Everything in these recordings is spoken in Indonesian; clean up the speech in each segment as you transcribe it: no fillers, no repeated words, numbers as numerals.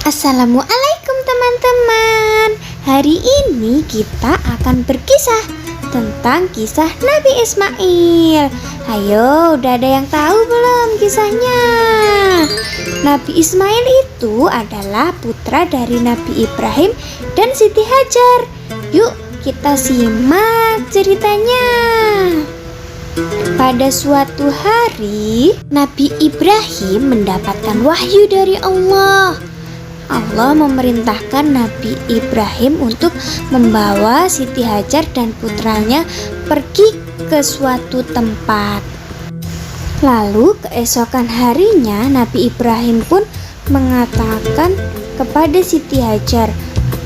Assalamualaikum teman-teman. Hari ini kita akan berkisah tentang kisah Nabi Ismail. Ayo, udah ada yang tahu belum kisahnya? Nabi Ismail itu adalah putra dari Nabi Ibrahim dan Siti Hajar. Yuk kita simak ceritanya. Pada suatu hari, Nabi Ibrahim mendapatkan wahyu dari Allah. Allah memerintahkan Nabi Ibrahim untuk membawa Siti Hajar dan putranya pergi ke suatu tempat. Lalu keesokan harinya Nabi Ibrahim pun mengatakan kepada Siti Hajar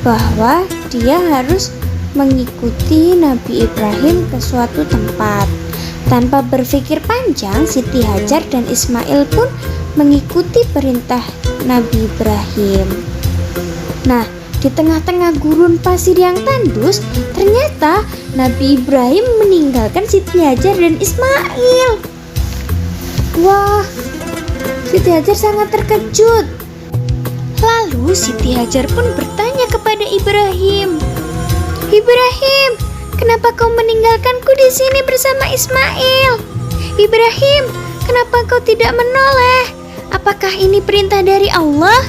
bahwa dia harus mengikuti Nabi Ibrahim ke suatu tempat. Tanpa berpikir panjang, Siti Hajar dan Ismail pun mengikuti perintah Nabi Ibrahim. Nah, di tengah-tengah gurun pasir yang tandus, ternyata Nabi Ibrahim meninggalkan Siti Hajar dan Ismail. Wah, Siti Hajar sangat terkejut. Lalu Siti Hajar pun bertanya kepada Ibrahim, "Ibrahim, kenapa kau meninggalkanku di sini bersama Ismail? Ibrahim, kenapa kau tidak menoleh? Apakah ini perintah dari Allah?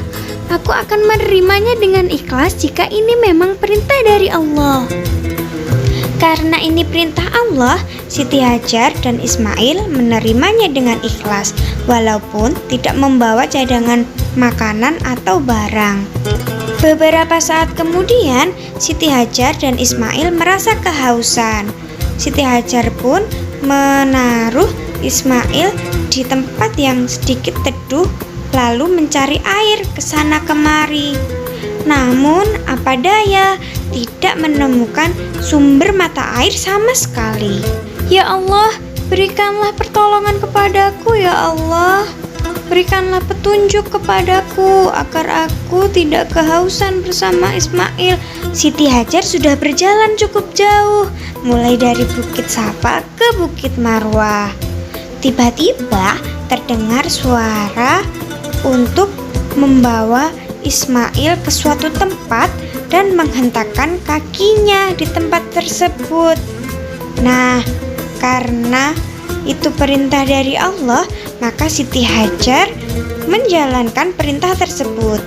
Aku akan menerimanya dengan ikhlas jika ini memang perintah dari Allah." Karena ini perintah Allah, Siti Hajar dan Ismail menerimanya dengan ikhlas, walaupun tidak membawa cadangan makanan atau barang. Beberapa saat kemudian, Siti Hajar dan Ismail merasa kehausan. Siti Hajar pun menaruh Ismail di tempat yang sedikit teduh, lalu mencari air ke sana kemari. Namun apa daya, tidak menemukan sumber mata air sama sekali. Ya Allah, berikanlah pertolongan kepadaku ya Allah. Berikanlah petunjuk kepadaku agar aku tidak kehausan bersama Ismail. Siti Hajar sudah berjalan cukup jauh, mulai dari Bukit Safa ke Bukit Marwah. Tiba-tiba terdengar suara untuk membawa Ismail ke suatu tempat dan menghentakkan kakinya di tempat tersebut. Nah, karena itu perintah dari Allah, maka Siti Hajar menjalankan perintah tersebut.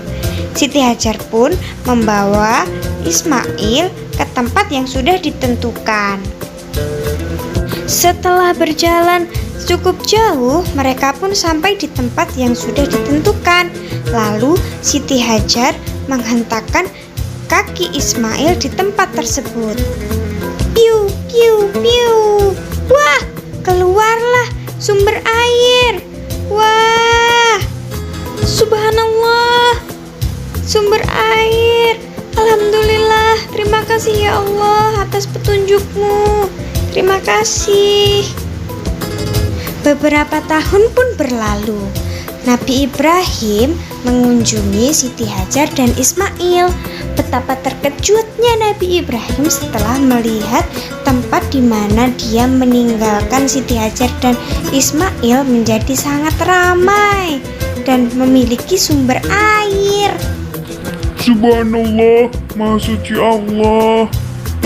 Siti Hajar pun membawa Ismail ke tempat yang sudah ditentukan. Setelah berjalan cukup jauh, mereka pun sampai di tempat yang sudah ditentukan. Lalu Siti Hajar menghentakkan kaki Ismail di tempat tersebut. Piu, piu, piu. Wah, keluarlah sumber air. Wah, subhanallah, sumber air. Alhamdulillah, terima kasih ya Allah atas petunjukmu. Terima kasih. Beberapa tahun pun berlalu. Nabi Ibrahim mengunjungi Siti Hajar dan Ismail. Betapa terkejutnya Nabi Ibrahim setelah melihat tempat di mana dia meninggalkan Siti Hajar dan Ismail menjadi sangat ramai dan memiliki sumber air. Subhanallah, Maha Suci Allah.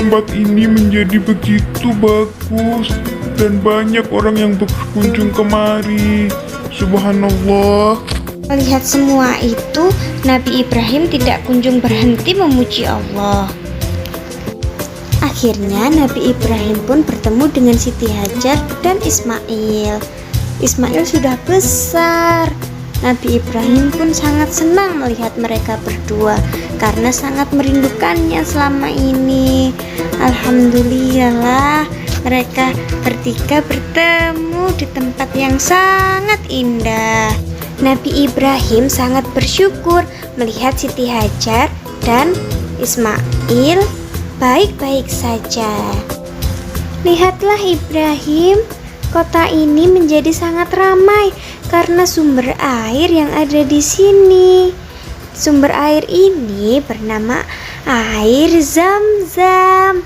Tempat ini menjadi begitu bagus dan banyak orang yang berkunjung kemari. Subhanallah. Melihat semua itu, Nabi Ibrahim tidak kunjung berhenti memuji Allah. Akhirnya Nabi Ibrahim pun bertemu dengan Siti Hajar dan Ismail. Ismail sudah besar. Nabi Ibrahim pun sangat senang melihat mereka berdua karena sangat merindukannya selama ini. Alhamdulillah, mereka bertiga bertemu di tempat yang sangat indah. Nabi Ibrahim sangat bersyukur melihat Siti Hajar dan Ismail baik-baik saja. Lihatlah Ibrahim, kota ini menjadi sangat ramai karena sumber air yang ada di sini. Sumber air ini bernama air Zam-Zam.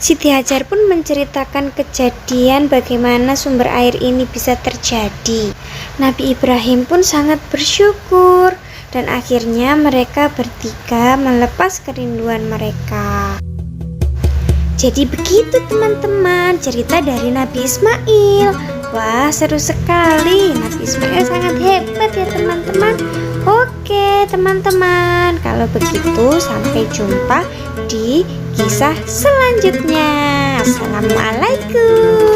Siti Hajar pun menceritakan kejadian bagaimana sumber air ini bisa terjadi. Nabi Ibrahim pun sangat bersyukur dan akhirnya mereka bertiga melepas kerinduan mereka. Jadi begitu teman-teman cerita dari Nabi Ismail. Wah, seru sekali. Nabi Ismail sangat hebat ya teman-teman. Oke teman-teman, kalau begitu sampai jumpa di kisah selanjutnya. Assalamualaikum.